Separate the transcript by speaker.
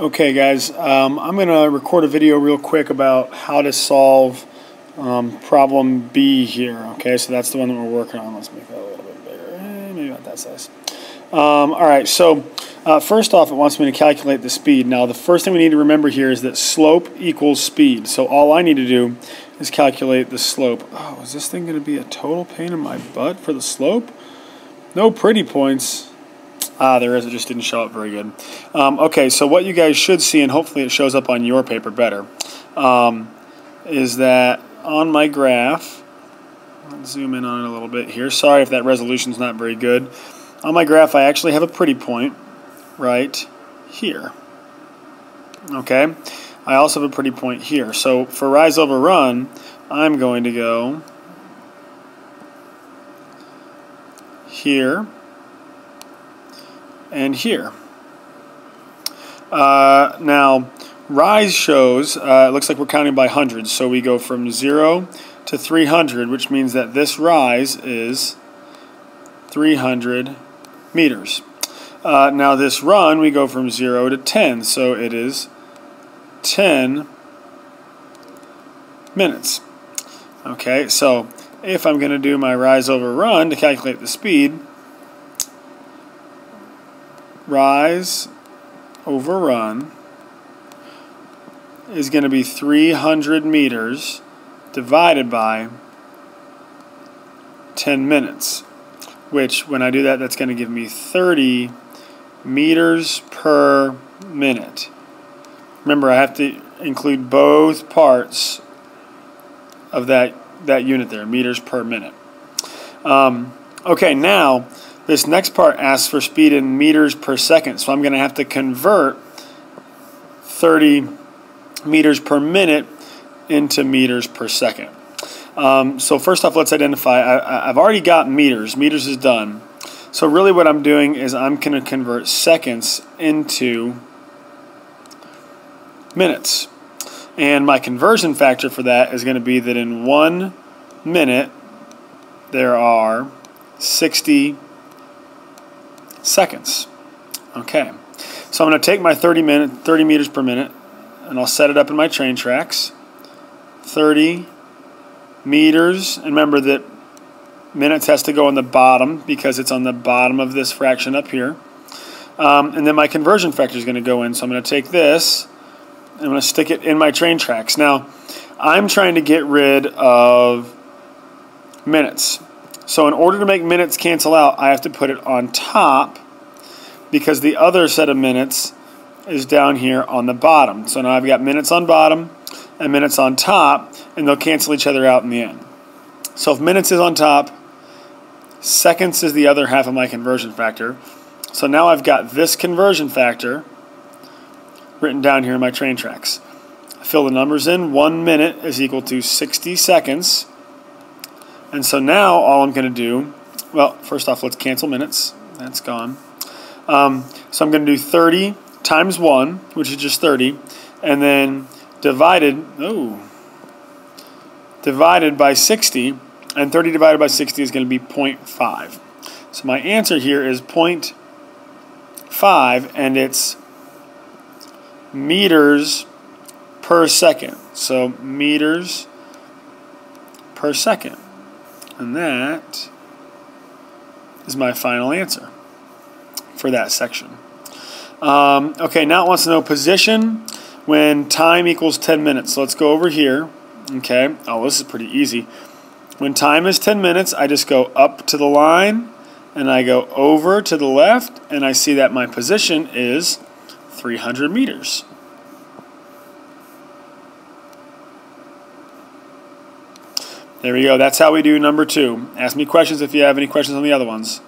Speaker 1: Okay guys, I'm going to record a video real quick about how to solve problem B here. Okay, so that's the one that we're working on. Let's make that a little bit bigger. Maybe not that size. Alright, so first off it wants me to calculate the speed. Now the first thing we need to remember here is that slope equals speed. So all I need to do is calculate the slope. Oh, is this thing going to be a total pain in my butt for the slope? No pretty points. There is. It just didn't show up very good. Okay, so what you guys should see, and hopefully it shows up on your paper better, is that on my graph, let's zoom in on it a little bit here. Sorry if that resolution's not very good. On my graph, I actually have a pretty point right here. Okay, I also have a pretty point here. So for rise over run, I'm going to go here and here. Now, rise shows, it looks like we're counting by hundreds, so we go from 0 to 300, which means that this rise is 300 meters. Now this run, we go from 0 to 10, so it is 10 minutes. Okay, so if I'm going to do my rise over run to calculate the speed, rise over run is going to be 300 meters divided by 10 minutes, which when I do that, that's going to give me 30 meters per minute. Remember, I have to include both parts of that unit there, meters per minute. Okay, now this next part asks for speed in meters per second, so I'm going to have to convert 30 meters per minute into meters per second. So first off, let's identify. I've already got meters. Meters is done. So really what I'm doing is I'm going to convert seconds into minutes. And my conversion factor for that is going to be that in 1 minute there are 60 seconds. Okay, so I'm going to take my 30 meters per minute, and I'll set it up in my train tracks. 30 meters, and remember that minutes has to go on the bottom because it's on the bottom of this fraction up here. And then my conversion factor is going to go in, so I'm going to take this and I'm going to stick it in my train tracks. Now, I'm trying to get rid of minutes. So in order to make minutes cancel out, I have to put it on top because the other set of minutes is down here on the bottom. So now I've got minutes on bottom and minutes on top, and they'll cancel each other out in the end. So if minutes is on top, seconds is the other half of my conversion factor. So now I've got this conversion factor written down here in my train tracks. I fill the numbers in. 1 minute is equal to 60 seconds. And so now all I'm going to do, well, first off, let's cancel minutes. That's gone. So I'm going to do 30 times 1, which is just 30, and then divided by 60, and 30 divided by 60 is going to be 0.5. So my answer here is 0.5, and it's meters per second. So meters per second. And that is my final answer for that section. Okay, now it wants to know position when time equals 10 minutes. So let's go over here. Okay, oh, this is pretty easy. When time is 10 minutes, I just go up to the line, and I go over to the left, and I see that my position is 300 meters. There we go. That's how we do number 2. Ask me questions if you have any questions on the other ones.